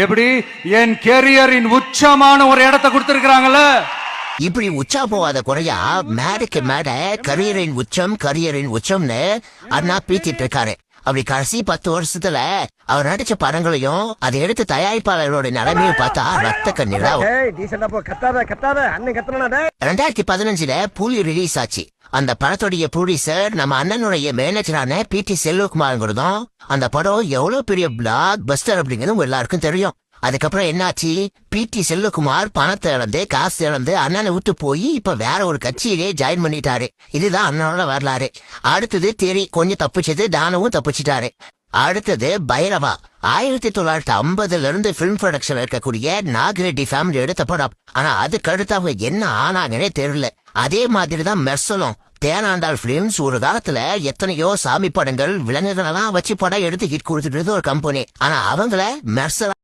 எப்படி என் கேரியரின் உச்சமான ஒரு இடத்தை கொடுத்திருக்கிறாங்கல்ல. இப்படி உச்சா போகாத குறையா மேடைக்கு மேட கரியரின் உச்சம்னு அண்ணா பீத்திட்டு இருக்காரு. அப்படி கடைசி 10 வருஷத்துல அவர் நடிச்ச படங்களையும் அதை எடுத்து தயாரிப்பாளர்களோட நிலைமையும் பார்த்தா ரத்த கண்ணீரா. 2015 புலி ரிலீஸ் ஆச்சு. அந்த படத்துடைய ப்ரொடியூசர் நம்ம அண்ணனுடைய மேனேஜரான PT செல்வகுமார்ங்கிறதும் அந்த படம் எவ்வளவு பெரிய பிளாக் பஸ்டர் அப்படிங்கிறதும் எல்லாருக்கும் தெரியும். அதுக்கப்புறம் என்னாச்சு, PT செல்வகுமார் பணத்தை இழந்து காசு இழந்து அண்ணனை விட்டு போய் இப்ப வேற ஒரு கட்சியிலே ஜாயின் பண்ணிட்டாரு. இதுதான் அண்ணனோட வரலாறு. அடுத்தது தெரி கொஞ்சம் தப்பிச்சது, தானவும் தப்பிச்சிட்டாரு. அடுத்தது பைரவா 1950 இருந்து பிலிம் ப்ரொடக்ஷன் இருக்கக்கூடிய நாகரெட்டி ஃபேமிலி எடுத்த படம். ஆனா அதுக்கு அடுத்து அவங்க என்ன ஆனாங்கன்னே தெரியல. அதே மாதிரிதான் மெர்சலும். தேனாண்டாள் பிலிம்ஸ் ஒரு காலத்துல எத்தனையோ சாமி படங்கள் விலங்குகளெல்லாம் வச்சு படம் எடுத்து ஹிட் கொடுத்துட்டு ஒரு கம்பெனி. ஆனா அவங்கள மெர்சல்